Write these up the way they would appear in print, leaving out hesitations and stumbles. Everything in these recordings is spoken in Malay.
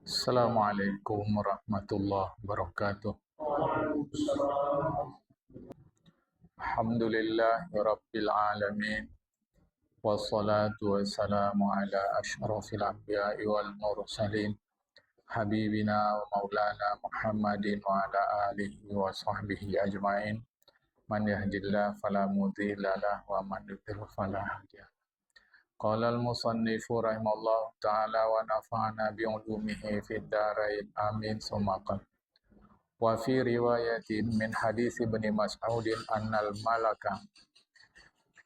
Assalamualaikum warahmatullahi wabarakatuh. Alhamdulillahi rabbil alamin. Wassalatu wassalamu ala asyrafil anbiya'i wal mursalin. Habibina wa maulana Muhammadin wa ala alihi wa sahbihi ajma'in. Man yahdillahu fala mudilla lahu wa man yudlil fala hadiya. Qala al-musannifu rahimallahu ta'ala wa nafa'ana bi'ulumihi fid dharain amin summa qala. Wa fi riwayatin min hadis Ibnu Mas'udin annal malaka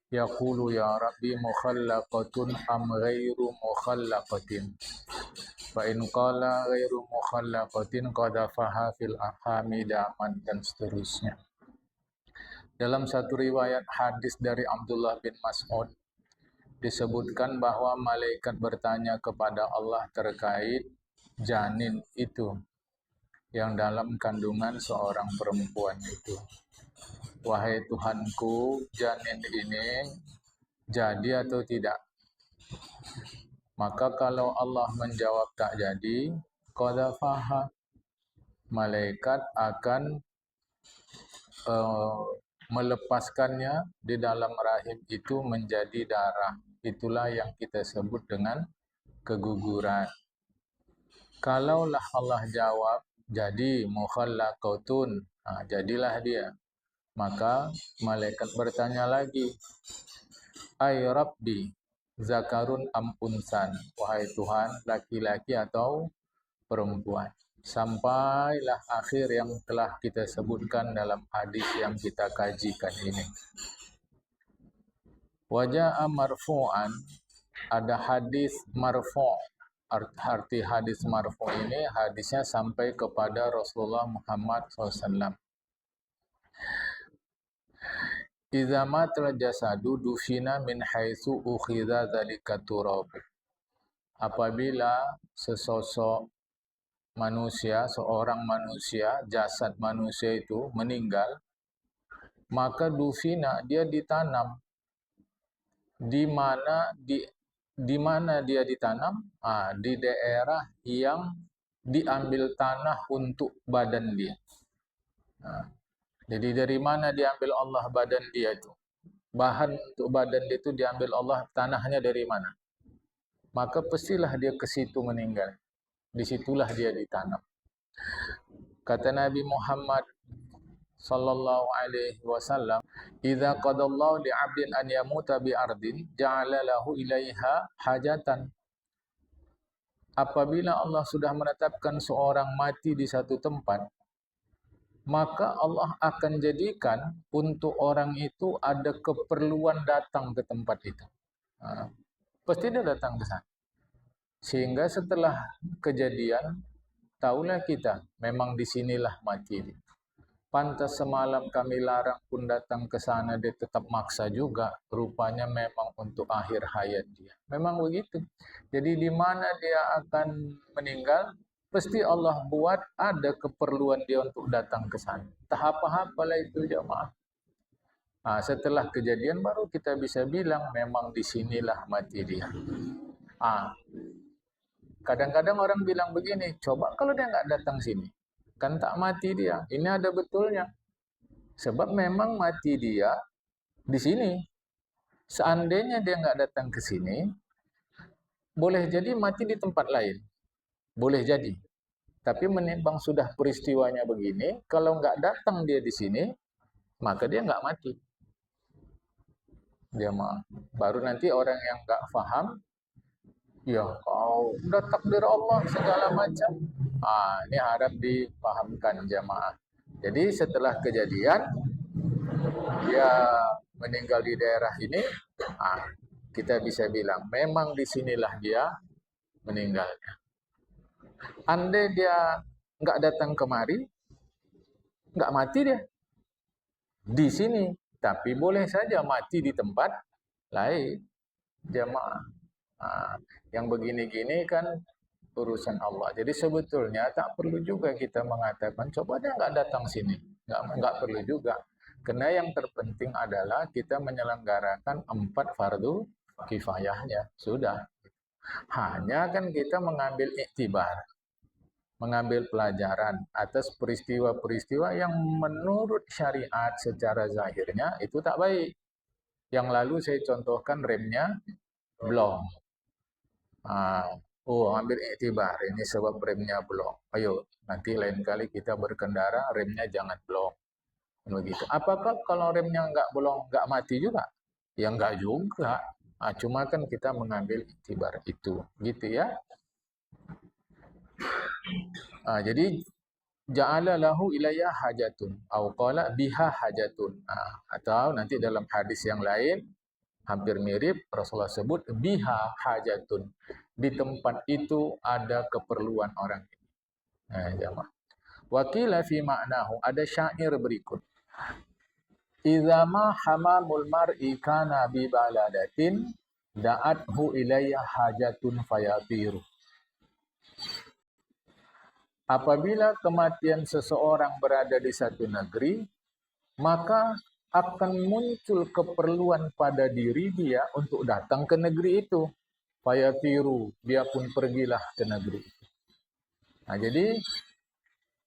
yaqulu ya rabbi mukhallaqatun am ghairu mukhallaqatin fa in qala ghairu mukhallaqatin qadafaha fil ahamidaman dan seterusnya. Dalam satu riwayat hadis dari Abdullah bin Mas'ud disebutkan bahwa malaikat bertanya kepada Allah terkait janin itu yang dalam kandungan seorang perempuan itu. Wahai Tuhanku, janin ini jadi atau tidak? Maka kalau Allah menjawab tak jadi, qadhafaha, malaikat akan melepaskannya di dalam rahim itu menjadi darah. Itulah yang kita sebut dengan keguguran. Kalaulah Allah jawab, jadi mukhallaqatun, jadilah dia. Maka malaikat bertanya lagi, ay Rabbi, zakarun am unsan, wahai Tuhan, laki-laki atau perempuan. Sampailah akhir yang telah kita sebutkan dalam hadis yang kita kajikan ini. Waja'a marfu'an, ada hadis marfu'. Arti hadis marfu' ini hadisnya sampai kepada Rasulullah Muhammad SAW. Idza matal jasadu dufina min haitsu ukhidha dzalika turab. Apabila sesosok manusia, seorang manusia, jasad manusia itu meninggal, maka dufina, dia ditanam. Di mana dia ditanam? Di daerah yang diambil tanah untuk badan dia. Jadi dari mana diambil Allah badan dia itu? Bahan untuk badan dia itu diambil Allah, tanahnya dari mana? Maka pastilah dia ke situ meninggal. Disitulah dia ditanam. Kata Nabi Muhammad sallallahu alaihi wasallam, "Idza qadallahu li'abdin an yamuta bi ardin, ja'ala lahu ilaiha hajatan." Apabila Allah sudah menetapkan seorang mati di satu tempat, maka Allah akan jadikan untuk orang itu ada keperluan datang ke tempat itu. Pasti dia datang ke sana. Sehingga setelah kejadian, tahulah kita, memang disinilah mati dia. Pantas semalam kami larang pun datang ke sana, dia tetap maksa juga. Rupanya memang untuk akhir hayat dia. Memang begitu. Jadi di mana dia akan meninggal, pasti Allah buat ada keperluan dia untuk datang ke sana. Tahap apalah itu jemaah. Setelah kejadian baru kita bisa bilang memang disinilah mati dia. Kadang-kadang orang bilang begini, coba kalau dia nggak datang sini, kan tak mati dia. Ini ada betulnya. Sebab memang mati dia di sini. Seandainya dia nggak datang ke sini, boleh jadi mati di tempat lain. Boleh jadi. Tapi menimbang sudah peristiwanya begini, kalau nggak datang dia di sini, maka dia nggak mati. Dia baru nanti orang yang nggak paham, ya kau udah takdir Allah segala macam. Ini harap dipahamkan jamaah. Jadi setelah kejadian dia meninggal di daerah ini, kita bisa bilang memang disinilah dia meninggalnya. Andai dia nggak datang kemari, nggak mati dia di sini, tapi boleh saja mati di tempat lain jamaah. Yang begini-gini kan urusan Allah. Jadi sebetulnya tak perlu juga kita mengatakan coba dia nggak datang sini, nggak perlu juga. Karena yang terpenting adalah kita menyelenggarakan 4 fardu kifayahnya. Sudah. Hanya kan kita mengambil iktibar. mengambil pelajaran atas peristiwa-peristiwa yang menurut syariat secara zahirnya itu tak baik. Yang lalu saya contohkan remnya blong. Ambil iktibar, ini sebab remnya blong. Ayo, nanti lain kali kita berkendara remnya jangan blong. Begitu. Apakah kalau remnya nggak blong nggak mati juga? Ya nggak juga. Cuma kan kita mengambil iktibar itu, gitu ya. Jadi ja'ala lahu ilayya hajatun au qala biha hajatun. Atau nanti dalam hadis yang lain hampir mirip Rasulullah sebut biha hajatun. Di tempat itu ada keperluan orang ini. Jamaah. Wakila fi ma'nahu, ada syair berikut. Idza ma hamamul mar'i kana bi baladatin da'athu ilayya hajatun fayatiru. Apabila kematian seseorang berada di satu negeri, maka akan muncul keperluan pada diri dia untuk datang ke negeri itu. Fayatiru, dia pun pergilah ke negeri itu. Jadi,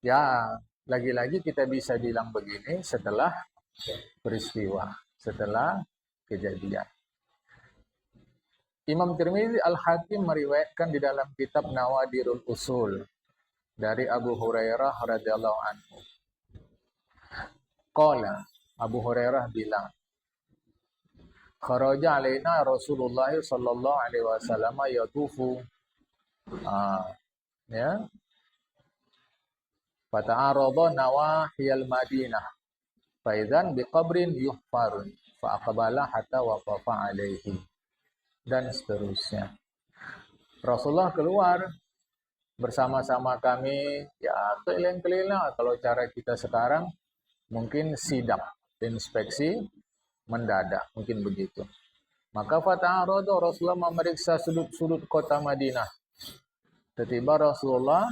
ya lagi-lagi kita bisa bilang begini setelah peristiwa, setelah kejadian. Imam Tirmidzi Al-Hakim meriwayatkan di dalam kitab Nawadirul Usul dari Abu Hurairah radhiyallahu anhu. Qala, Abu Hurairah bilang, kharaja alaina Rasulullah sallallahu alaihi wasallam yatufu fata'arada nawahiyal Madinah faidzan biqabrin yuhfarun fa aqbala hatta waqafa alaihi, dan seterusnya. Rasulullah keluar bersama-sama kami, ya keliling-keliling. Kalau cara kita sekarang mungkin sidak, inspeksi mendadak, mungkin begitu. Maka fata'arada, Rasulullah memeriksa sudut-sudut kota Madinah. Tiba-tiba Rasulullah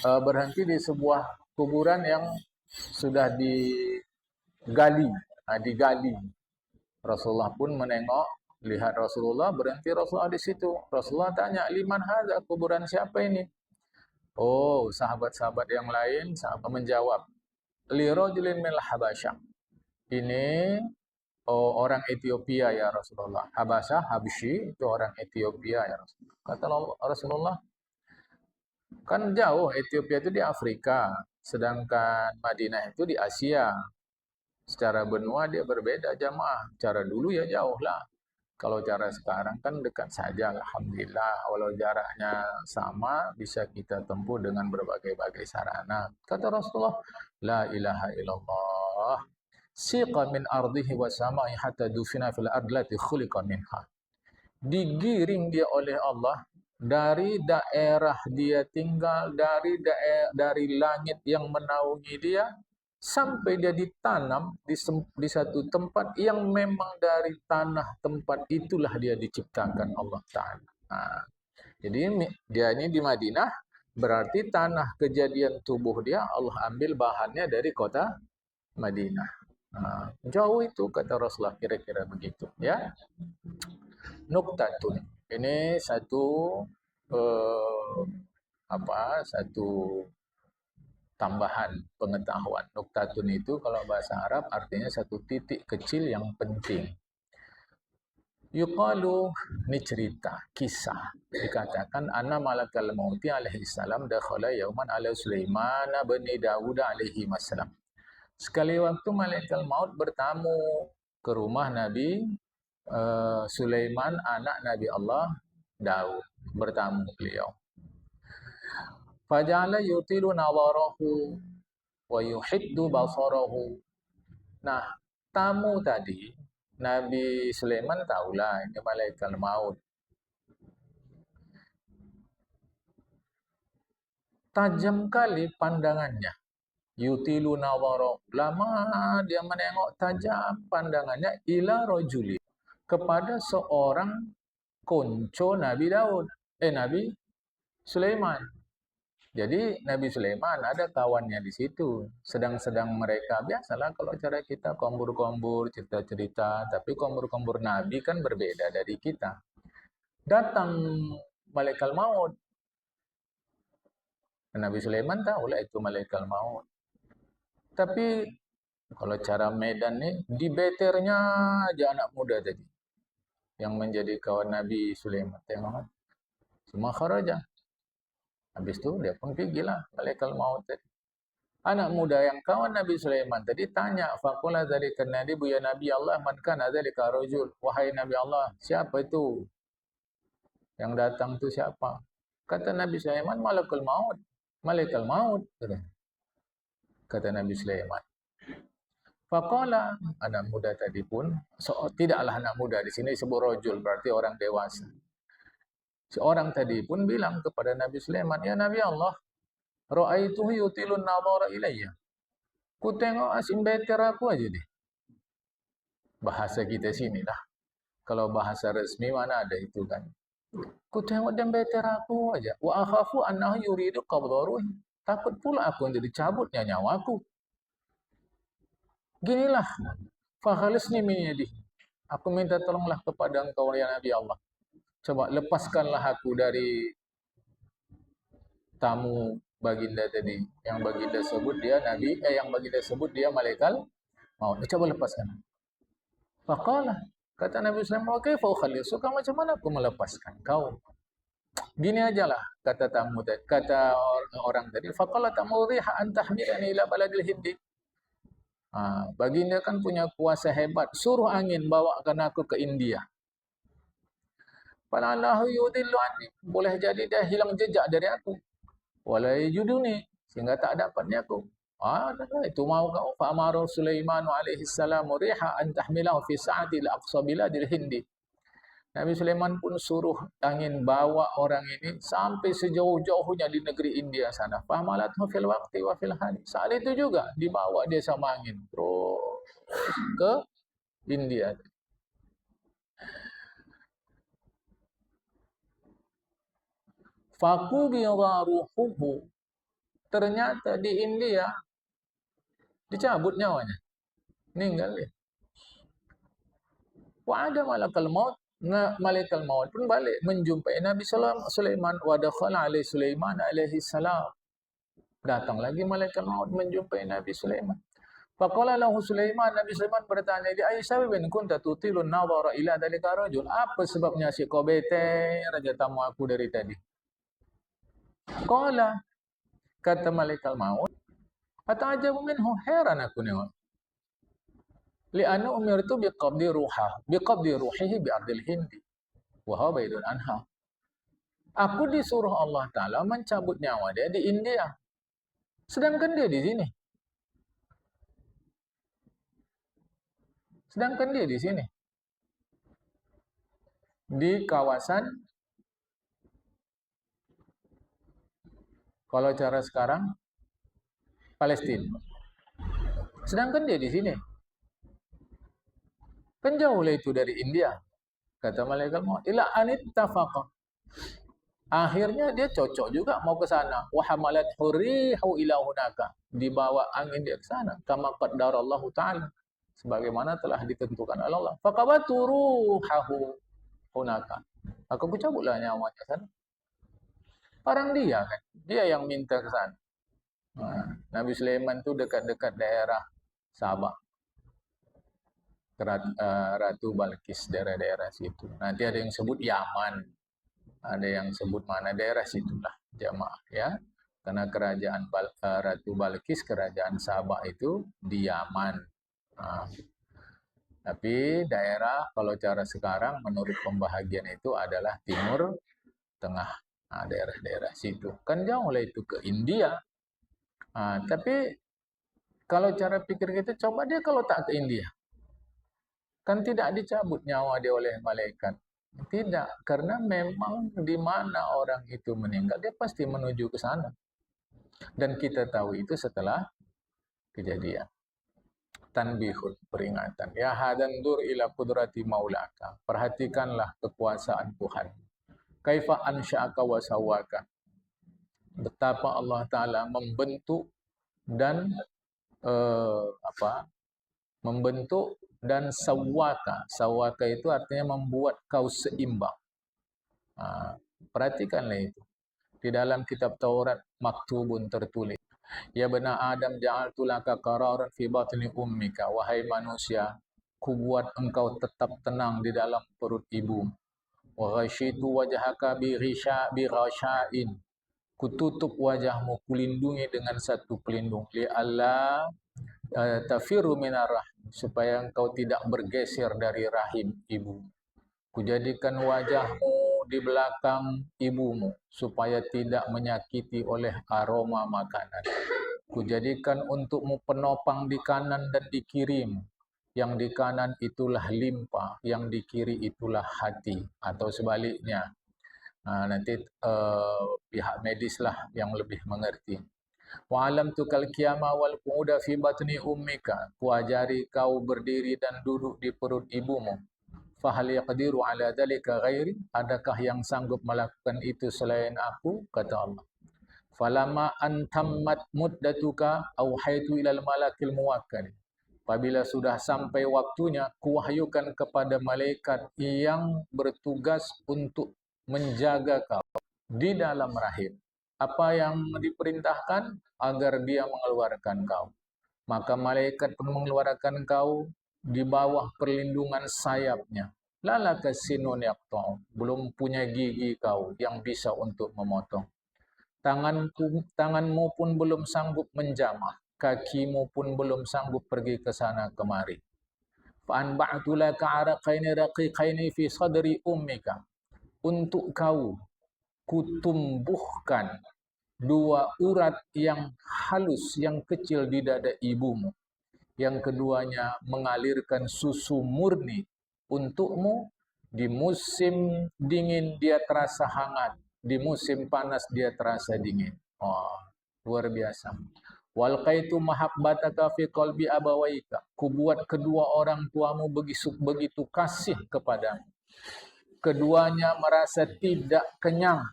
berhenti di sebuah kuburan yang sudah digali. Rasulullah pun menengok, lihat Rasulullah, berhenti Rasulullah di situ. Rasulullah tanya, liman hadza, kuburan siapa ini? Oh, sahabat-sahabat yang lain sahabat menjawab, li rajulin minal Habasyah. Ini orang Ethiopia ya Rasulullah. Habasyah, Habsyi itu orang Ethiopia ya Rasulullah. Kata Rasulullah, kan jauh, Ethiopia itu di Afrika, sedangkan Madinah itu di Asia. Secara benua dia berbeda jamaah. Cara dulu ya jauh lah. Kalau cara sekarang kan dekat saja, alhamdulillah. Walau jaraknya sama, bisa kita tempuh dengan berbagai-bagai sarana. Kata Rasulullah, la ilaha illallah. Siqa min ardihi wa sama'i hatta dufina fil ardlati khuliqa minha. Digiring dia oleh Allah dari daerah dia tinggal, dari langit yang menaungi dia, sampai dia ditanam di satu tempat yang memang dari tanah tempat itulah dia diciptakan Allah Ta'ala. Jadi dia ini di Madinah, berarti tanah kejadian tubuh dia Allah ambil bahannya dari kota Madinah. Jauh itu kata Rasulullah, kira-kira begitu ya. Nuktatun, ini satu satu tambahan pengetahuan. Nuktatun itu kalau bahasa Arab artinya satu titik kecil yang penting. Yuqalu, ini cerita, kisah. Dikatakan anna malakal mauti alaihi salam dakhala yauman ala Sulaiman bin Daud alaihi wasallam. Sekali waktu malaikat maut bertamu ke rumah Nabi Sulaiman, anak Nabi Allah Daud, bertamu beliau. Faja'ala yutilu nawarahu wa yuhiddu basarahu. Nah, tamu tadi Nabi Sulaiman tahulah ini malaikat maut. Tajam kali pandangannya. Yutilu nawarahu. Lama dia menengok tajam pandangannya ila rajuli, kepada seorang konco Nabi Daud. Nabi Sulaiman. Jadi Nabi Sulaiman ada kawannya di situ. Sedang-sedang mereka, biasalah kalau cara kita kombur-kombur, cerita-cerita. Tapi kombur-kombur Nabi kan berbeda dari kita. Datang malaikat maut. Nabi Sulaiman tahulah itu malaikat maut. Tapi kalau cara medan ni, di beternya aja anak muda tadi yang menjadi kawan Nabi Sulaiman. Tengok, semua kharaja. Habis tu dia pun pergilah malaikat maut tadi. Anak muda yang kawan Nabi Sulaiman tadi tanya, faqala dzalika nabi ya Nabi Allah, man kana dzalika rajul? Wahai Nabi Allah, siapa itu? Yang datang tu siapa? Kata Nabi Sulaiman, malakul maut. Malaikat maut. Kata Nabi Sulaiman. Faqala, anak muda tadi pun, tidaklah anak muda di sini disebut rajul, berarti orang dewasa. Seorang tadi pun bilang kepada Nabi Sulaiman, ya Nabi Allah, ra'aituhu yutilun nadhara ilayya. Ku tengok asim beter aku aja deh. Bahasa kita sini lah. Kalau bahasa resmi mana ada itu kan. Ku tengok dia beter aku aja. Wa akhafu annahu yuridu qabdha ruhi. Takut pula aku untuk dicabutnya nyawaku. Ginilah. Fakhalisni min yadihi. Aku minta tolonglah kepada engkau ya Nabi Allah. Coba lepaskanlah aku dari tamu baginda tadi. Yang baginda sebut dia Nabi, yang baginda sebut dia malaikat maut. Coba lepaskan. Faqala, kata Nabi Sulaiman, kaifa ukhallisuka, macam mana aku melepaskan kau? Gini ajalah, kata tamu tadi, kata orang tadi, faqala tamuriha an tahmilani ila baladil hindi. Baginda kan punya kuasa hebat, suruh angin bawakan aku ke India. Falallahu yudillu anni, boleh jadi dia hilang jejak dari aku. Wala yajuduni, sehingga tak dapatnya aku. Itu mau kau. Fa amara Sulaiman alaihi salam riha an tahmilahu fi sa'ati al-aqsa biladil hindi. Nabi Sulaiman pun suruh angin bawa orang ini sampai sejauh-jauhnya di negeri India sana. Fahmalathu fil waqti wa fil hali. Saat itu juga dibawa dia sama angin terus ke India. Faqubidha ruhuhu. Ternyata di India dicabut nyawanya. Meninggal dia. Wa ada malakal maut. Malaikat maut pun balik menjumpai Nabi Sulaiman. Wa dakhala alaihi Sulaiman alaihi salam. Datang lagi malaikat maut menjumpai Nabi Sulaiman. Faqala lahu Sulaiman, Nabi Sulaiman bertanya, "Di ayyi sababin kunta tutilun nadhara ila dzalika rajul?" Apa sebabnya si kau bete raja tamu aku dari tadi? Qala, kata malaikat maut, "Ata'jabu minhu, heran aku nengok. Li'anna umirtu biqabdi ruhihi bi'ardil hindi. Wa baidun anha." Aku disuruh Allah Ta'ala mencabut nyawa dia di India. Sedangkan dia di sini. Di kawasan, kalau cara sekarang, Palestina. Sedangkan dia di sini. Kan jauh lah itu dari India. Kata malaikat maut, ila anittafaqa. Akhirnya dia cocok juga mau ke sana. Wa hamalat hurihu ila hunaka. Dibawa angin dia ke sana. Kama qaddarallahu ta'ala. Sebagaimana telah ditentukan oleh Allah. Faqabatu ruhahu hunaka. Aku cabutlah nyawanya sana. Orang dia kan. Dia yang minta ke sana. Nabi Sulaiman tu dekat-dekat daerah Sabah. Ratu Balkis, daerah-daerah situ. Nanti ada yang sebut Yaman. Ada yang sebut mana daerah situlah jamaah ya. Karena kerajaan Ratu Balkis, kerajaan Sabah itu di Yaman. Tapi daerah kalau cara sekarang menurut pembahagian itu adalah Timur Tengah. Daerah-daerah situ. Kan jauh lah itu ke India. Tapi kalau cara pikir kita, coba dia kalau tak ke India. Kan tidak dicabut nyawa dia oleh malaikat. Tidak, karena memang di mana orang itu meninggal, dia pasti menuju ke sana. Dan kita tahu itu setelah kejadian. Tanbihun, peringatan. Ya hadandur ila qudrati maulaka. Perhatikanlah kekuasaan Tuhan. Kaifa ansha'aka wa sawwaka. Betapa Allah Ta'ala membentuk dan membentuk dan sawwaka. Sawwaka itu artinya membuat kau seimbang. Perhatikanlah itu. Di dalam kitab Taurat maktubun tertulis. Ya bena Adam ja'altu laka qararan fi batni ummika. Wahai manusia, kubuat engkau tetap tenang di dalam perut ibumu. Wa ghasyitu wajhaka bi ghasya'in. Kututup wajahmu, kulindungi dengan satu pelindung. Li alla tafiru minar rahim, supaya engkau tidak bergeser dari rahim ibu. Kujadikan wajahmu di belakang ibumu supaya tidak menyakiti oleh aroma makanan. Kujadikan untukmu penopang di kanan dan di kirimu. Yang di kanan itulah limpa, yang di kiri itulah hati, atau sebaliknya. Nanti pihak medis lah yang lebih mengerti. Wa alam tukal qiyama wal qu'uda fi batni ummika. Kuajari kau berdiri dan duduk di perut ibumu. Fahal yaqdiru ala dhalika ghairi? Adakah yang sanggup melakukan itu selain aku? Kata Allah. Falamma antammat muddatuka auhaitu ilal malakil muwakkal. Apabila sudah sampai waktunya, kuwahyukan kepada malaikat yang bertugas untuk menjaga kau di dalam rahim. Apa yang diperintahkan? Agar dia mengeluarkan kau. Maka malaikat pun mengeluarkan kau di bawah perlindungan sayapnya. Lalaka sinun yaqta'u. Belum punya gigi kau yang bisa untuk memotong. Tanganmu pun belum sanggup menjamah. Kakimu pun belum sanggup pergi ke sana kemari. Fa'anba'tu laka 'araqaini raqiqaini fi sadri ummika. Untuk kau kutumbuhkan dua urat yang halus, yang kecil di dada ibumu. Yang keduanya mengalirkan susu murni untukmu. Di musim dingin dia terasa hangat, di musim panas dia terasa dingin. Luar biasa. Walqaitu mahabbataka fi qalbi abawaika. Kubuat kedua orang tuamu begitu kasih kepadamu. Keduanya merasa tidak kenyang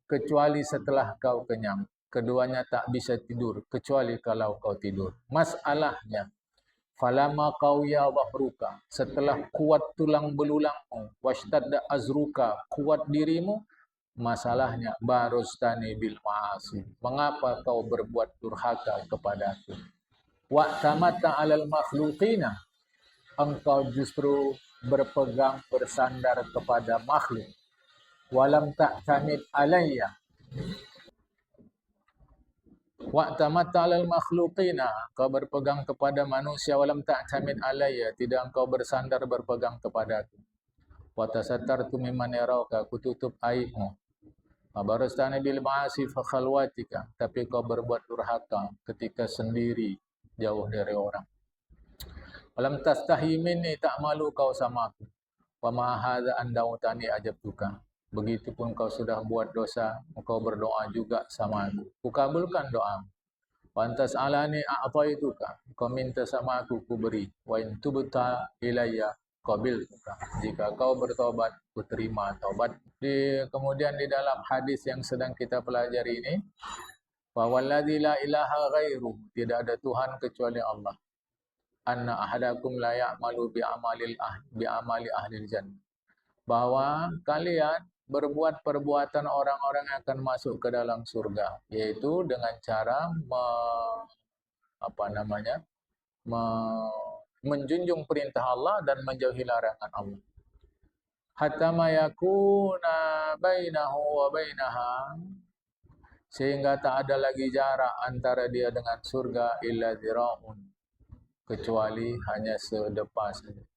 kecuali setelah kau kenyang. Keduanya tak bisa tidur kecuali kalau kau tidur. Masalahnya, falama qawya dhahruka, setelah kuat tulang belulangmu, washtadda azruka, kuat dirimu, masalahnya barustani bil ma'asi. Mengapa kau berbuat durhaka kepadaku? Wa tamata 'alal makhluqina, engkau justru berpegang bersandar kepada makhluk. Walam ta'tamid alayya, wa tamatta 'alal makhluqina, kau berpegang kepada manusia. Walam ta'tamid alayya, tidak engkau bersandar berpegang kepadaku. Wa tasattartu mimman yarauka, aku tutup aibmu. Barastani bil ma'asi fa khalwatika, tapi kau berbuat durhaka ketika sendiri jauh dari orang. Walam tastahi minni, tak malu kau sama aku. Wa ma hadza andautani ajabtuka, begitupun kau sudah buat dosa, kau berdoa juga sama aku, kukabulkan doamu. Pantas alani a'taituka, kau minta sama aku, ku beri. Wa in tubta ilayya qabiltuka, jika kau bertobat, ku terima taubat. Kemudian di dalam hadis yang sedang kita pelajari ini, wa walladzi la ilaha ghairu, tidak ada Tuhan kecuali Allah. Anna ahadakum la ya'malu bi amali ahli jannah, bahwa kalian berbuat perbuatan orang-orang yang akan masuk ke dalam surga, yaitu dengan cara menjunjung perintah Allah dan menjauhi larangan Allah. Hatta ma yakuna bainahu wa bainaha, sehingga tak ada lagi jarak antara dia dengan surga, illa dzira'un, kecuali hanya sedepa saja.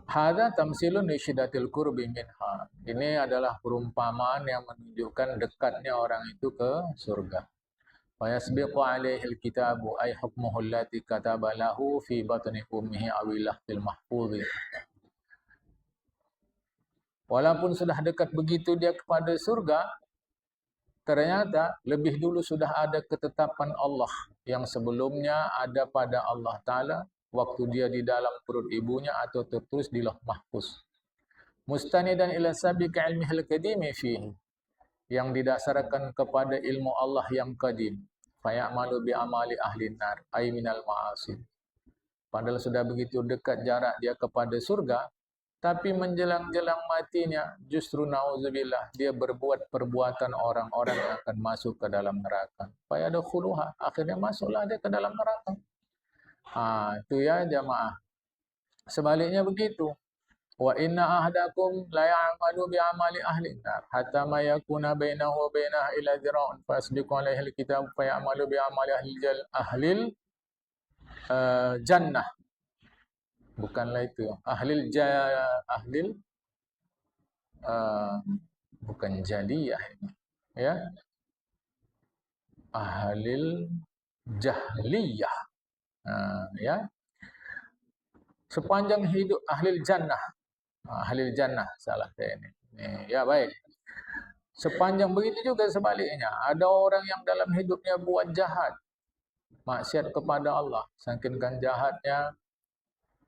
Hadza tamsilun li syiddatil qurbi minha. Ini adalah perumpamaan yang menunjukkan dekatnya orang itu ke surga. Wa yasbiqu alaihi alkitabu ay hukmuhu allati kataba lahu fi batni ummihi awil lahfil mahfudhi. Walaupun sudah dekat begitu dia kepada surga, ternyata lebih dulu sudah ada ketetapan Allah yang sebelumnya ada pada Allah Ta'ala waktu dia di dalam perut ibunya atau tertulis di Lauh Mahfuz. Mustanidan ila sabiqi ilmihil qadimi fihi, yang didasarkan kepada ilmu Allah yang qadim. Fayamalu bi amali ahli nar ay minal ma'asi. Padahal sudah begitu dekat jarak dia kepada surga, Tapi menjelang-jelang matinya, justru na'udzubillah, dia berbuat perbuatan orang-orang yang akan masuk ke dalam neraka. Fayadkhuluha, akhirnya masuklah dia ke dalam neraka. Itu ya jamaah. Sebaliknya begitu. Wa inna ahdakum la ya'malu bi'amali ahli nar hatta ma yakuna bainahu wa bainaha illa dhira'un fasbiqu alaihi alkitab fa ya'malu bi'amali ahlil jannah. Bukanlah itu. Ahlil bukan jaliyah ini. Ya. Ahlil jahliyah. Ya. Sepanjang hidup ahlil jannah. Ahlil jannah salah saya ini. Ya baik. Sepanjang begitu juga sebaliknya. Ada orang yang dalam hidupnya buat jahat. Maksiat kepada Allah. Saking jahatnya,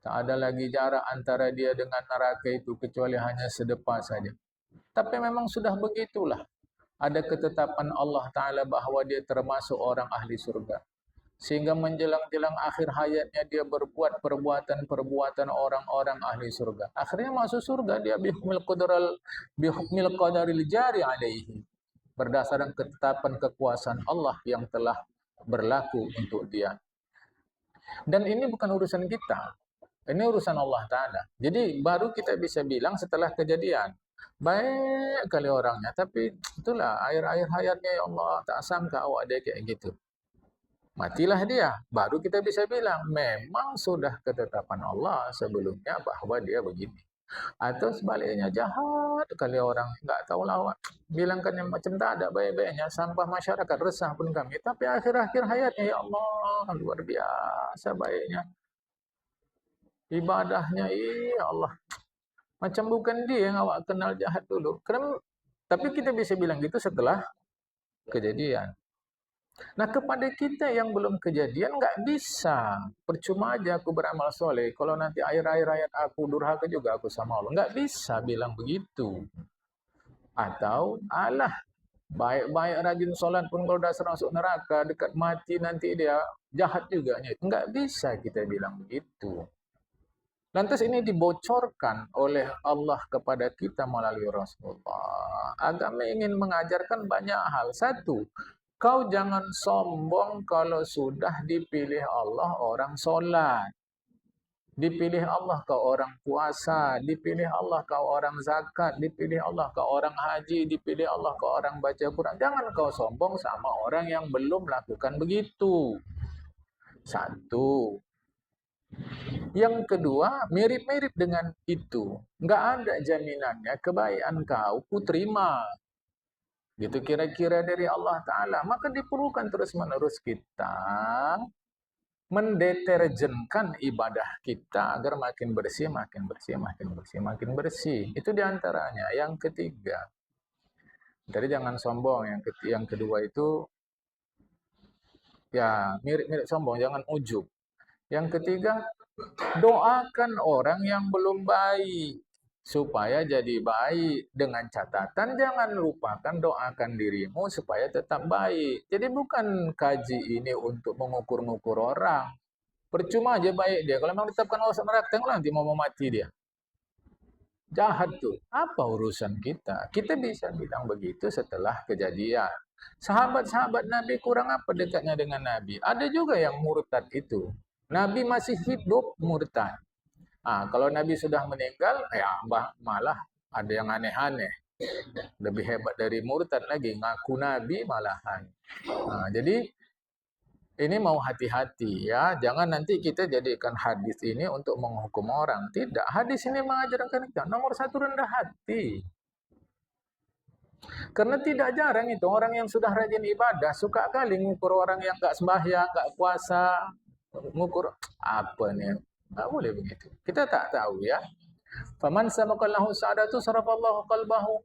tak ada lagi jarak antara dia dengan neraka itu kecuali hanya sedepa saja. Tapi memang sudah begitulah. Ada ketetapan Allah Ta'ala bahawa dia termasuk orang ahli surga. Sehingga menjelang-jelang akhir hayatnya dia berbuat perbuatan-perbuatan orang-orang ahli surga. Akhirnya masuk surga dia bihukmil qadaril jari alaihi. Berdasarkan ketetapan kekuasaan Allah yang telah berlaku untuk dia. Dan ini bukan urusan kita. Ini urusan Allah Ta'ala. Jadi baru kita bisa bilang setelah kejadian. Baik kali orangnya. Tapi itulah akhir-akhir hayatnya ya Allah. Tak sangka awak dia kayak gitu. Matilah dia. Baru kita bisa bilang. Memang sudah ketetapan Allah sebelumnya bahawa dia begini. Atau sebaliknya jahat kali orang. Tak tahulah awak. Bilangkan yang macam tak ada baik-baiknya. Sampah masyarakat resah pun kami. Tapi akhir-akhir hayatnya ya Allah. Luar biasa baiknya. Ibadahnya, ya Allah. Macam bukan dia yang awak kenal jahat dulu. Tapi kita bisa bilang gitu setelah kejadian. Nah, kepada kita yang belum kejadian, nggak bisa. Percuma aja aku beramal soleh. Kalau nanti akhir-akhir hayat aku durhaka juga aku sama Allah. Nggak bisa bilang begitu. Atau, alah, baik-baik rajin solat pun kalau dasar masuk neraka, dekat mati nanti dia jahat juga. Nggak bisa kita bilang begitu. Lantas ini dibocorkan oleh Allah kepada kita melalui Rasulullah. Agama ingin mengajarkan banyak hal. Satu, kau jangan sombong kalau sudah dipilih Allah orang solat. Dipilih Allah kau orang puasa. Dipilih Allah kau orang zakat. Dipilih Allah kau orang haji. Dipilih Allah kau orang baca Quran. Jangan kau sombong sama orang yang belum melakukan begitu. Satu. Yang kedua, mirip-mirip dengan itu. Nggak ada jaminannya kebaikan kau ku terima. Gitu kira-kira dari Allah Ta'ala. Maka diperlukan terus-menerus kita mendeterjenkan ibadah kita agar makin bersih, makin bersih, makin bersih, makin bersih. Itu diantaranya. Yang ketiga. Jadi jangan sombong. Yang kedua itu, ya mirip-mirip sombong, jangan ujub. Yang ketiga, doakan orang yang belum baik supaya jadi baik. Dengan catatan jangan lupakan doakan dirimu supaya tetap baik. Jadi bukan kaji ini untuk mengukur-ngukur orang. Percuma aja baik dia. Kalau memang ditetapkan Allah neraka, tengok nanti mau mati dia. Jahat tuh. Apa urusan kita? Kita bisa bilang begitu setelah kejadian. Sahabat-sahabat Nabi kurang apa dekatnya dengan Nabi? Ada juga yang murtad itu. Nabi masih hidup murtad. Kalau Nabi sudah meninggal, ya malah ada yang aneh-aneh. Lebih hebat dari murtad lagi, ngaku Nabi malahan. Jadi ini mau hati-hati ya. Jangan nanti kita jadikan hadis ini untuk menghukum orang. Tidak, hadis ini mengajarkan kita nomor satu rendah hati. Karena tidak jarang itu orang yang sudah rajin ibadah suka kali ngukur orang yang gak sembahyang, gak puasa. Mengukur apa nih? Tak boleh begitu. Kita tak tahu ya. Faman sabaqallahu sa'adatu sarafallahu qalbahu.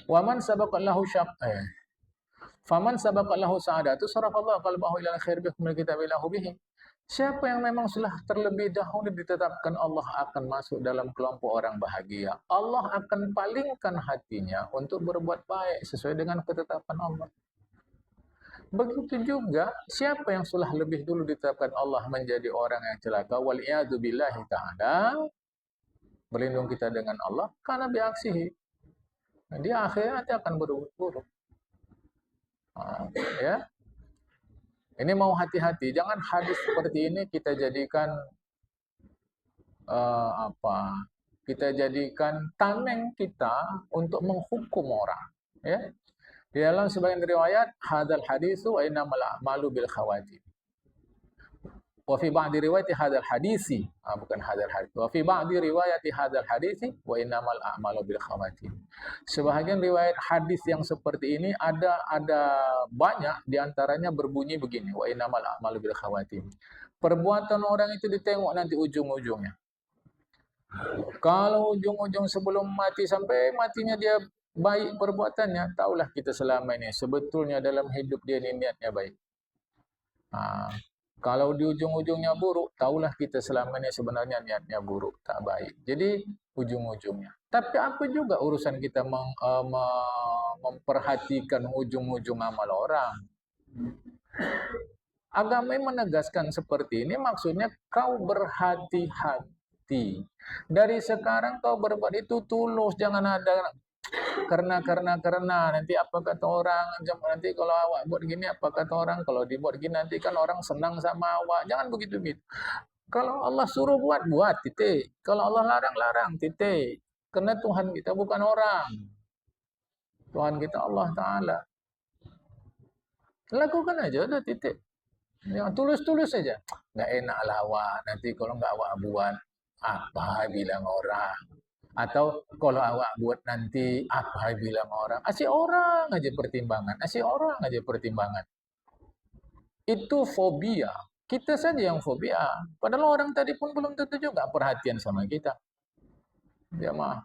Waman sabaqallahu Faman sabaqallahu sa'adatu sarafallahu qalbahu ila khair bihumil kitabilahu bihi. Siapa yang memang sudah terlebih dahulu ditetapkan Allah akan masuk dalam kelompok orang bahagia. Allah akan palingkan hatinya untuk berbuat baik sesuai dengan ketetapan Allah. Begitu juga, siapa yang sudah lebih dulu ditetapkan Allah menjadi orang yang celaka, wal'iyadu billahi ta'ala, berlindung kita dengan Allah karena biaksihi. Dia akhirnya nanti akan berbuat buruk. Ya, ini mau hati-hati. Jangan hadis seperti ini kita jadikan kita jadikan tameng kita untuk menghukum orang. Ya, di dalam sebagian riwayat hadal hadisu wa innamal a'malu bil khawatim. Wa fi ba'di riwayati hadal hadisi, bukan hadal hadis. Wa fi ba'di riwayati hadal hadisi wa innamal a'malu bil khawatim. Sebahagian riwayat hadis yang seperti ini ada banyak, di antaranya berbunyi begini, wa innamal a'malu bil khawatim. Perbuatan orang itu ditengok nanti ujung-ujungnya. Kalau ujung-ujung sebelum mati sampai matinya dia baik perbuatannya, taulah kita selama ini sebetulnya dalam hidup dia ini niatnya baik. Kalau di ujung-ujungnya buruk, taulah kita selama ini sebenarnya niatnya buruk, tak baik. Jadi ujung-ujungnya. Tapi apa juga urusan kita memperhatikan ujung-ujung amal orang? Agama yang menegaskan seperti ini maksudnya kau berhati-hati. Dari sekarang kau berbuat itu tulus, jangan ada karena nanti apa kata orang, nanti kalau awak buat gini apa kata orang, kalau dibuat gini nanti kan orang senang sama awak. Jangan begitu-begitu. Kalau Allah suruh buat titik. Kalau Allah larang titik. Karena Tuhan kita bukan orang. Tuhan kita Allah Ta'ala. Lakukan aja udah titik. Yang tulus-tulus saja. Nggak enak lah awak, nanti kalau nggak awak buat apa bilang orang. Atau kalau awak buat nanti apa bilang orang. Asyik orang aja pertimbangan. Asyik orang aja pertimbangan. Itu fobia. Kita saja yang fobia. Padahal orang tadi pun belum tentu juga perhatian sama kita. Jemaah.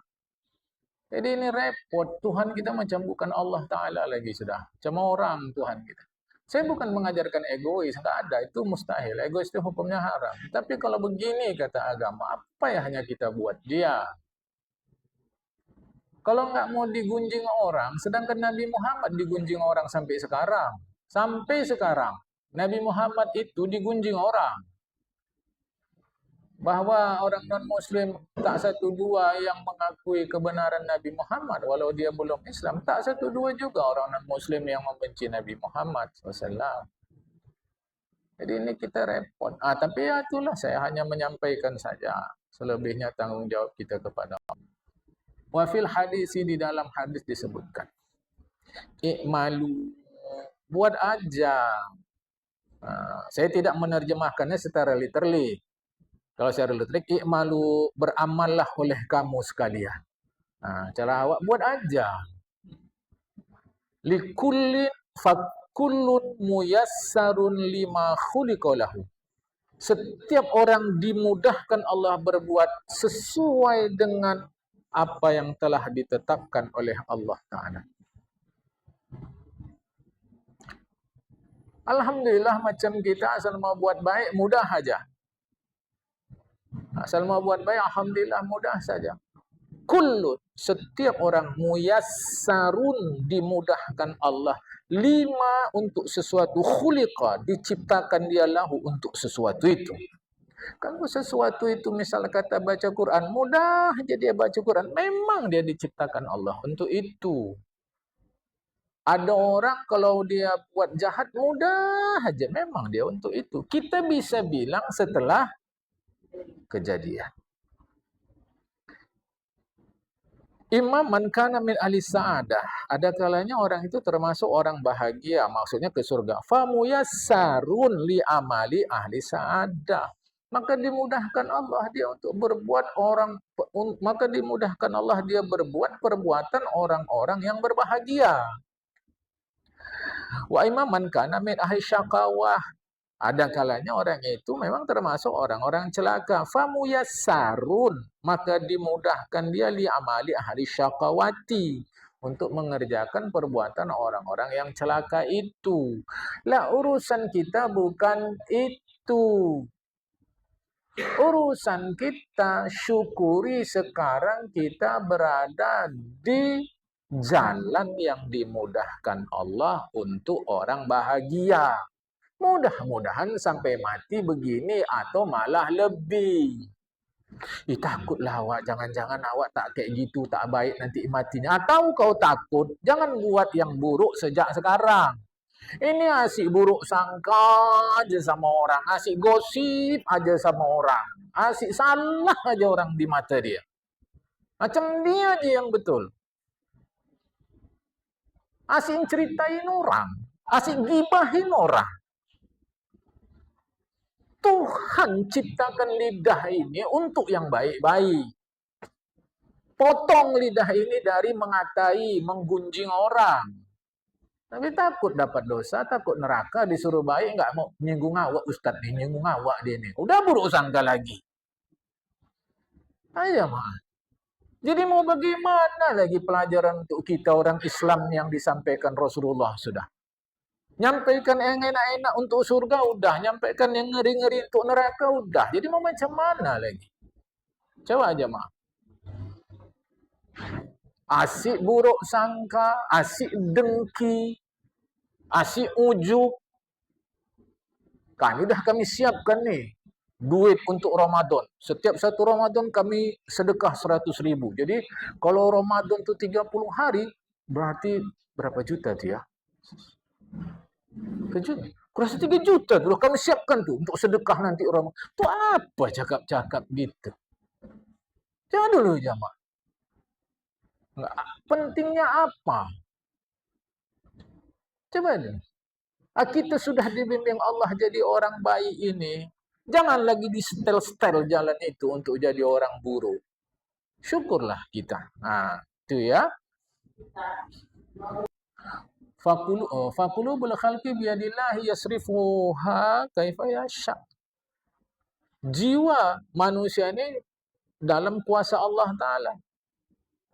Jadi ini repot. Tuhan kita macam bukan Allah Ta'ala lagi sudah. Cuma orang Tuhan kita. Saya bukan mengajarkan egois. Nggak ada. Itu mustahil. Egois itu hukumnya haram. Tapi kalau begini kata agama, apa ya hanya kita buat dia? Kalau nggak mau digunjing orang, sedangkan Nabi Muhammad digunjing orang sampai sekarang. Sampai sekarang, Nabi Muhammad itu digunjing orang. Bahwa orang non-Muslim tak satu dua yang mengakui kebenaran Nabi Muhammad, walau dia belum Islam. Tak satu dua juga orang non-Muslim yang membenci Nabi Muhammad SAW. Jadi ini kita repot. Tapi ya itulah, saya hanya menyampaikan saja. Selebihnya tanggung jawab kita kepada Allah. Wafil hadisi, di dalam hadis disebutkan, i'malu, buat aja. Saya tidak menerjemahkannya secara literally. Kalau secara literally, i'malu, beramallah oleh kamu sekalian. Cara awak buat aja. Likullin fakullun muyassarun lima khuliqalahu. Setiap orang dimudahkan Allah berbuat sesuai dengan apa yang telah ditetapkan oleh Allah Ta'ala. Alhamdulillah macam kita asal mau buat baik, mudah saja. Asal mau buat baik, alhamdulillah mudah saja. Kullu, setiap orang, muyassarun, dimudahkan Allah. Lima, untuk sesuatu, khuliqa, diciptakan dia lahu untuk sesuatu itu. Kalau sesuatu itu misal kata baca Quran, mudah aja dia baca Quran. Memang dia diciptakan Allah untuk itu. Ada orang kalau dia buat jahat, mudah aja. Memang dia untuk itu. Kita bisa bilang setelah kejadian. Imam man kana min ahli sa'adah. Ada kalanya orang itu termasuk orang bahagia. Maksudnya ke surga. Famuyassarun li amali ahli sa'adah. Maka dimudahkan Allah dia untuk berbuat maka dimudahkan Allah dia berbuat perbuatan orang-orang yang berbahagia. Wa imam man kana min ahli syaqawah. Ada kalanya orang itu memang termasuk orang-orang celaka. Famuyassarun, maka dimudahkan dia li amali ahli syaqawati, untuk mengerjakan perbuatan orang-orang yang celaka itu. Lah, urusan kita bukan itu. Urusan kita syukuri sekarang kita berada di jalan yang dimudahkan Allah untuk orang bahagia. Mudah-mudahan sampai mati begini atau malah lebih. Takutlah awak, jangan-jangan awak tak kayak gitu, tak baik nanti matinya. Tahu kau takut, jangan buat yang buruk sejak sekarang. Ini asyik buruk sangka aja sama orang, asyik gosip aja sama orang, asyik salah aja orang di mata dia. Macam dia aja yang betul. Asyik ceritain orang, asyik gibahin orang. Tuhan ciptakan lidah ini untuk yang baik-baik. Potong lidah ini dari mengatai, menggunjing orang. Tapi takut dapat dosa, takut neraka, disuruh baik, nggak mau nyinggung awak ustaz nih, nyinggung awak dia nih. Udah buruk sangka lagi. Ayo mah. Jadi mau bagaimana lagi pelajaran untuk kita orang Islam yang disampaikan Rasulullah sudah. Nyampaikan yang enak-enak untuk surga udah, nyampaikan yang ngeri-ngeri untuk neraka udah. Jadi mau macam mana lagi? Coba aja mah. Asyik buruk sangka, asyik dengki, asyik ujub. Kan udah kami siapkan nih duit untuk Ramadan. Setiap satu Ramadan kami sedekah 100.000. Jadi kalau Ramadan itu 30 hari, berarti berapa juta tuh ya? Kurasa 3 juta tuh kami siapkan tuh untuk sedekah nanti Ramadan. Itu apa cakap-cakap gitu? Jangan dulu jamaah. Pentingnya apa? Coba deh. Kita sudah dibimbing Allah jadi orang baik ini. Jangan lagi di setel-setel jalan itu untuk jadi orang buruk. Syukurlah kita. Nah, itu ya. Faqulubul khalqi biyadillahi yasrifuha kaifa yasha. Jiwa manusia ini dalam kuasa Allah Ta'ala.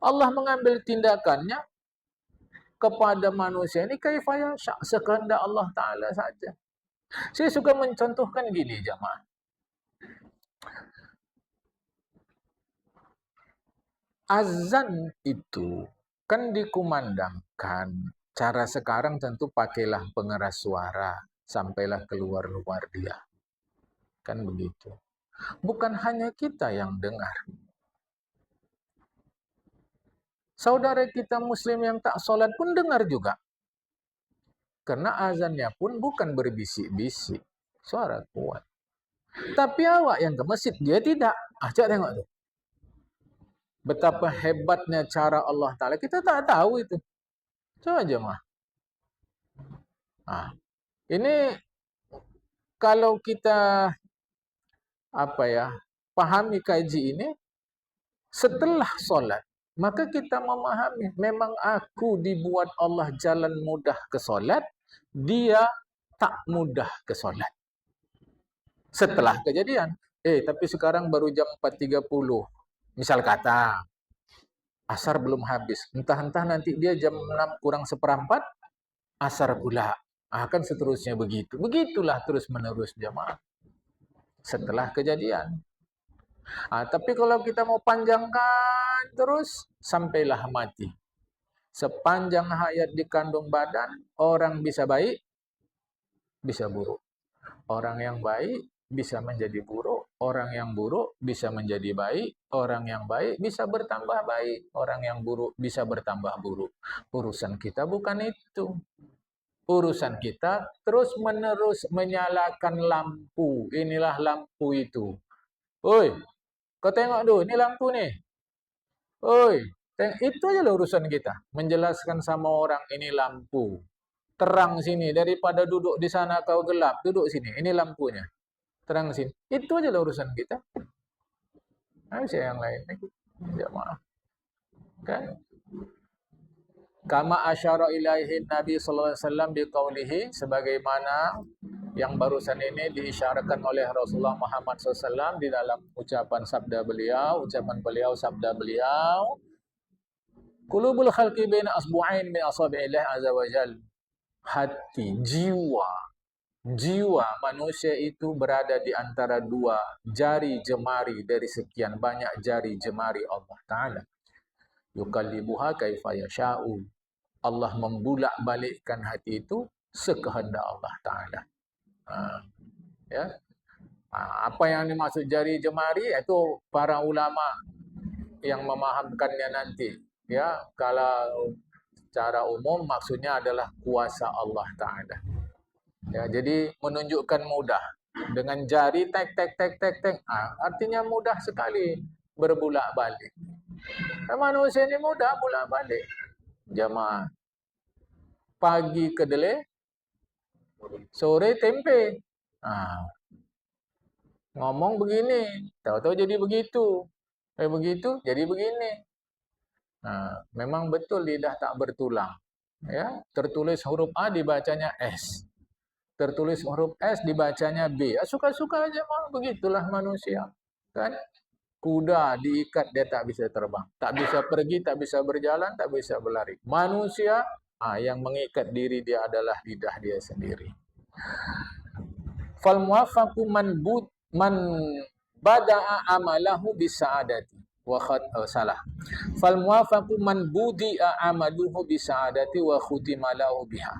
Allah mengambil tindakannya kepada manusia ini kaifa yasha, sekehendak Allah Ta'ala saja. Saya suka mencontohkan gini jamaah. Azan itu kan dikumandangkan. Cara sekarang tentu pakailah pengeras suara. Sampailah keluar-luar dia. Kan begitu. Bukan hanya kita yang dengar. Saudara kita muslim yang tak sholat pun dengar juga. Karena azannya pun bukan berbisik-bisik. Suara kuat. Tapi awak yang ke masjid, dia tidak. Coba tengok tuh. Betapa hebatnya cara Allah Ta'ala. Kita tak tahu itu. Coba aja mah. Ini kalau kita pahami kaji ini, setelah sholat, maka kita memahami memang aku dibuat Allah jalan mudah ke sholat, dia tak mudah ke sholat. Setelah kejadian, tapi sekarang baru jam 4.30. Misal kata, asar belum habis. Entah-entah nanti dia jam 6 kurang seperempat, asar pula. Kan seterusnya begitu. Begitulah terus-menerus jamaah. Setelah kejadian. Tapi kalau kita mau panjangkan terus, sampailah mati. Sepanjang hayat dikandung badan, orang bisa baik, bisa buruk. Orang yang baik bisa menjadi buruk, orang yang buruk bisa menjadi baik, orang yang baik bisa bertambah baik, orang yang buruk bisa bertambah buruk. Urusan kita bukan itu. Urusan kita terus-menerus menyalakan lampu. Inilah lampu itu. Oi, kau tengok dulu, ini lampu nih. Oi, itu aja lah urusan kita. Menjelaskan sama orang, ini lampu. Terang sini, daripada duduk di sana kau gelap. Duduk sini, ini lampunya. Terang sini. Itu aja lah urusan kita. Saya yang lain lagi. Ya maaf. Kan? Kama asyara ilaihi Nabi sallallahu alaihi wasallam biqaulihi, sebagaimana yang barusan ini diisyaratkan oleh Rasulullah Muhammad SAW di dalam ucapan sabda beliau, qulubul khalqi baina asbu'ain min asabi'illah azza wa jal. Hati, jiwa manusia itu berada di antara dua jari jemari dari sekian banyak jari jemari Allah Ta'ala. Yukallibuha kaifa yasha'u. Allah membulak-balikkan hati itu sekehendak Allah Ta'ala. Ya. Apa yang dimaksud jari jemari itu para ulama yang memahamkannya nanti. Ya, kalau secara umum maksudnya adalah kuasa Allah Ta'ala. Ya, jadi menunjukkan mudah. Dengan jari tek tek tek tek tek, artinya mudah sekali berbulak balik. Manusia ini mudah bulak balik. Jamaah pagi kedelai, sore tempe. Ngomong begini, tahu-tahu jadi begitu. Begitu, jadi begini. Memang betul lidah tak bertulang. Ya, tertulis huruf A dibacanya S. Tertulis huruf S dibacanya B. Suka-suka aja mah, begitulah manusia. Kan? Kuda diikat dia tak bisa terbang. Tak bisa pergi, tak bisa berjalan, tak bisa berlari. Manusia yang mengikat diri dia adalah lidah dia sendiri. Fal muwaffaqu man bada'a amalahu bisa'adati wa salah. Fal muwaffaqu man budi'a amaluhu bisa'adati wa khutima lahu biha.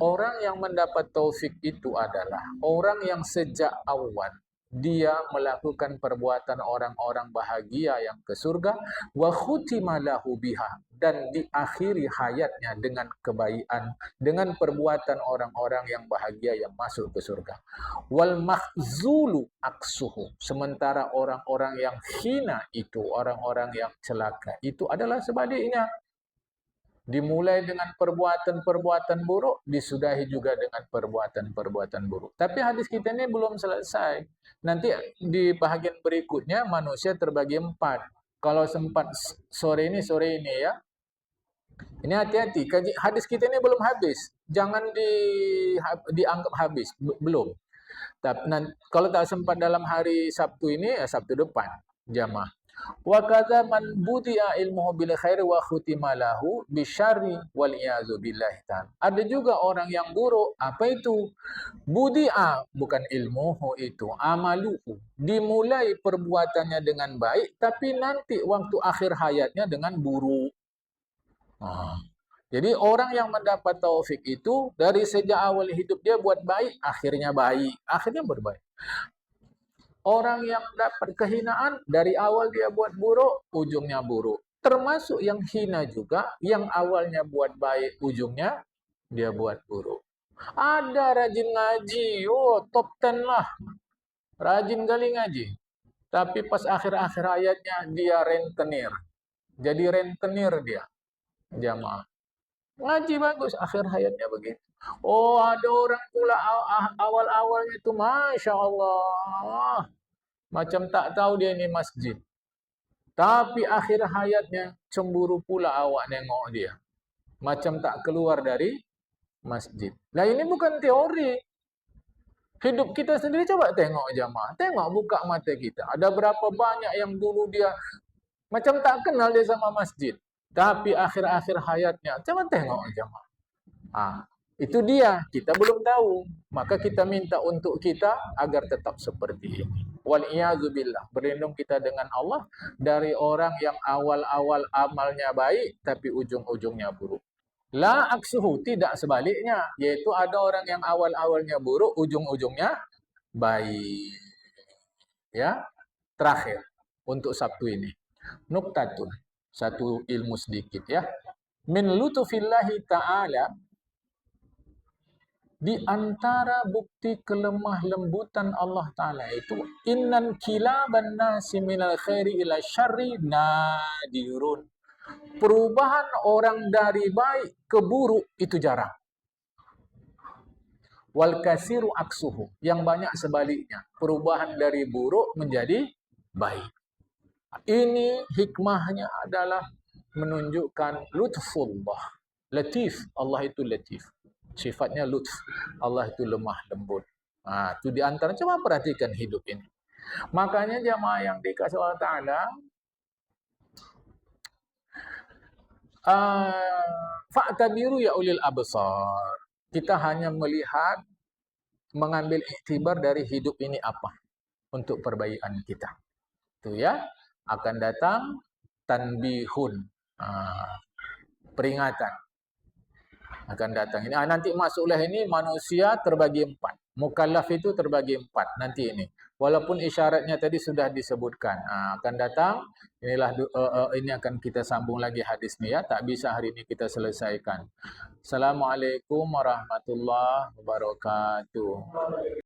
Orang yang mendapat taufik itu adalah orang yang sejak awal dia melakukan perbuatan orang-orang bahagia yang ke surga, wa khutima lahu biha, dan diakhiri hayatnya dengan kebaikan, dengan perbuatan orang-orang yang bahagia yang masuk ke surga. Wal mahzulu aksuhu, sementara orang-orang yang hina itu, orang-orang yang celaka itu adalah sebaliknya. Dimulai dengan perbuatan-perbuatan buruk, disudahi juga dengan perbuatan-perbuatan buruk. Tapi hadis kita ini belum selesai. Nanti di bahagian berikutnya manusia terbagi 4. Kalau sempat sore ini ya. Ini hati-hati, hadis kita ini belum habis. Jangan dianggap habis, belum. Tapi kalau tak sempat dalam hari Sabtu ini, Sabtu depan, jamaah. Wa kadza man budi'a ilmuhu bil khairi wa khutima lahu bisyarri wal iyazu billahi ta'ala. Ada juga orang yang buruk, apa itu? Budi'a, bukan ilmuhu itu, amaluhu. Dimulai perbuatannya dengan baik, tapi nanti waktu akhir hayatnya dengan buruk. Jadi orang yang mendapat taufik itu dari sejak awal hidup dia buat baik, akhirnya berbaik. Orang yang dapat kehinaan, dari awal dia buat buruk, ujungnya buruk. Termasuk yang hina juga, yang awalnya buat baik, ujungnya dia buat buruk. Ada rajin ngaji, top 10 lah. Rajin kali ngaji. Tapi pas akhir-akhir hayatnya, dia rentenir. Jadi rentenir dia, jamaah. Ngaji bagus, akhir hayatnya begitu. Ada orang pula awal-awalnya itu, Masya Allah. Macam tak tahu dia ini masjid. Tapi akhir hayatnya cemburu pula awak nengok dia. Macam tak keluar dari masjid. Nah ini bukan teori. Hidup kita sendiri coba tengok jamaah. Tengok buka mata kita. Ada berapa banyak yang dulu dia macam tak kenal dia sama masjid. Tapi akhir-akhir hayatnya, coba tengok jamaah. Itu dia, kita belum tahu. Maka kita minta untuk kita agar tetap seperti ini. Wal'iyazubillah, berlindung kita dengan Allah dari orang yang awal-awal amalnya baik tapi ujung-ujungnya buruk. La aksuhu, tidak sebaliknya, yaitu ada orang yang awal-awalnya buruk, ujung-ujungnya baik. Ya, terakhir untuk Sabtu ini. Nuktatun, satu ilmu sedikit ya. Min lutufillahi ta'ala, di antara bukti kelemah lembutan Allah Ta'ala itu, innan kilaban nasi minal khairi ila syarri nadirun. Perubahan orang dari baik ke buruk itu jarang. Wal kasiru aksuhu, yang banyak sebaliknya. Perubahan dari buruk menjadi baik. Ini hikmahnya adalah menunjukkan lutfullah. Latif, Allah itu latif. Sifatnya lutf. Allah itu lemah lembut. Itu di antara, coba perhatikan hidup ini. Makanya jamaah yang dikasih Allah Ta'ala, fa'tabiru ya ulil absar. Kita hanya melihat, mengambil iktibar dari hidup ini apa untuk perbaikan kita. Itu ya, akan datang tanbihun, peringatan. akan datang ini. Nanti masalah ini manusia terbagi 4. Mukallaf itu terbagi 4 nanti ini. Walaupun isyaratnya tadi sudah disebutkan. Akan datang, inilah ini akan kita sambung lagi hadis ni ya. Tak bisa hari ini kita selesaikan. Assalamualaikum warahmatullahi wabarakatuh.